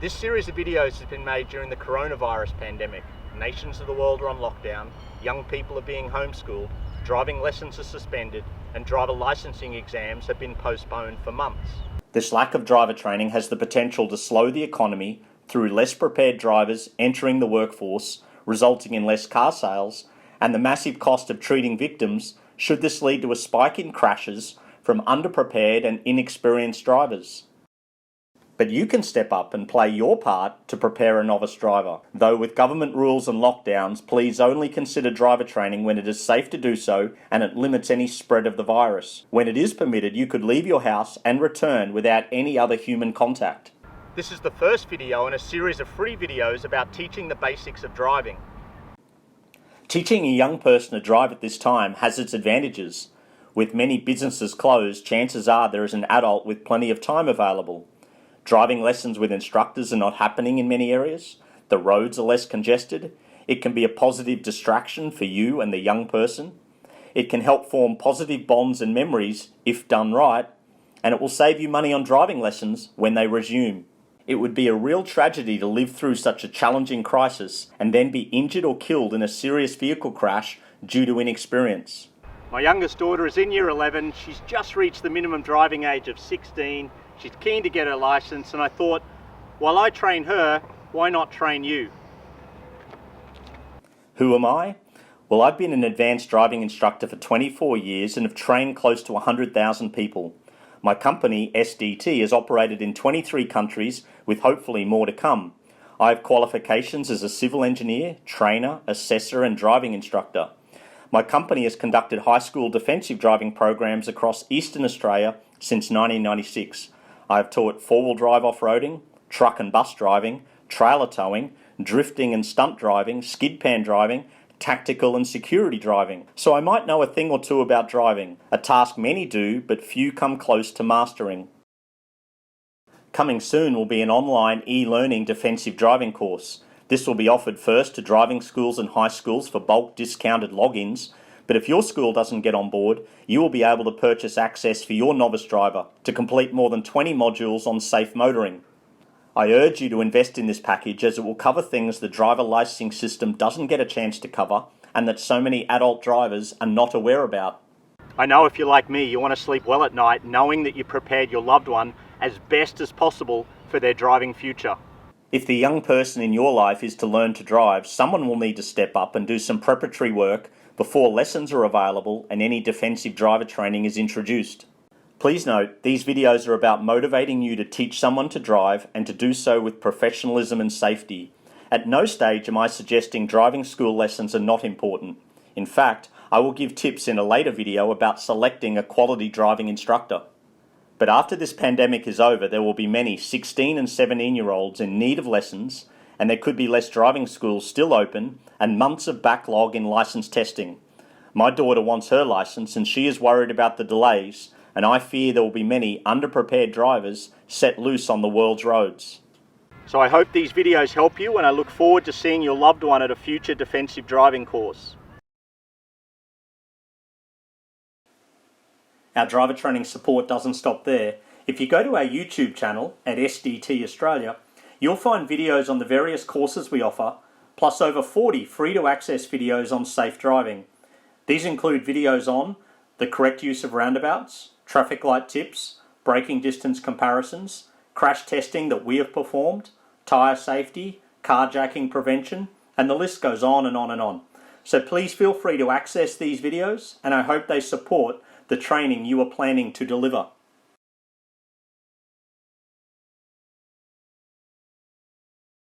This series of videos has been made during the coronavirus pandemic. Nations of the world are on lockdown, young people are being homeschooled, driving lessons are suspended, and driver licensing exams have been postponed for months. This lack of driver training has the potential to slow the economy through less prepared drivers entering the workforce, resulting in less car sales, and the massive cost of treating victims should this lead to a spike in crashes from underprepared and inexperienced drivers. But you can step up and play your part to prepare a novice driver. Though with government rules and lockdowns, please only consider driver training when it is safe to do so and it limits any spread of the virus. When it is permitted, you could leave your house and return without any other human contact. This is the first video in a series of free videos about teaching the basics of driving. Teaching a young person to drive at this time has its advantages. With many businesses closed, chances are there is an adult with plenty of time available. Driving lessons with instructors are not happening in many areas. The roads are less congested. It can be a positive distraction for you and the young person. It can help form positive bonds and memories if done right, and it will save you money on driving lessons when they resume. It would be a real tragedy to live through such a challenging crisis and then be injured or killed in a serious vehicle crash due to inexperience. My youngest daughter is in year 11. She's just reached the minimum driving age of 16. She's keen to get her license, and I thought, while I train her, why not train you? Who am I? Well, I've been an advanced driving instructor for 24 years and have trained close to 100,000 people. My company, SDT, has operated in 23 countries with hopefully more to come. I have qualifications as a civil engineer, trainer, assessor and driving instructor. My company has conducted high school defensive driving programs across Eastern Australia since 1996. I have taught four-wheel drive off-roading, truck and bus driving, trailer towing, drifting and stunt driving, skid pan driving, tactical and security driving. So I might know a thing or two about driving, a task many do but few come close to mastering. Coming soon will be an online e-learning defensive driving course. This will be offered first to driving schools and high schools for bulk discounted logins, but if your school doesn't get on board, you will be able to purchase access for your novice driver to complete more than 20 modules on safe motoring. I urge you to invest in this package as it will cover things the driver licensing system doesn't get a chance to cover and that so many adult drivers are not aware about. I know if you're like me, you want to sleep well at night knowing that you prepared your loved one as best as possible for their driving future. If the young person in your life is to learn to drive, someone will need to step up and do some preparatory work before lessons are available and any defensive driver training is introduced. Please note, these videos are about motivating you to teach someone to drive and to do so with professionalism and safety. At no stage am I suggesting driving school lessons are not important. In fact, I will give tips in a later video about selecting a quality driving instructor. But after this pandemic is over, there will be many 16 and 17-year-olds in need of lessons, and there could be less driving schools still open and months of backlog in licence testing. My daughter wants her licence and she is worried about the delays, and I fear there will be many underprepared drivers set loose on the world's roads. So I hope these videos help you, and I look forward to seeing your loved one at a future defensive driving course. Our driver training support doesn't stop there. If you go to our YouTube channel at sdtaustralia, you'll find videos on the various courses we offer, plus over 40 free-to-access videos on safe driving. These include videos on the correct use of roundabouts, traffic light tips, braking distance comparisons, crash testing that we have performed, tyre safety, carjacking prevention, and the list goes on and on and on. So please feel free to access these videos, and I hope they support the training you are planning to deliver.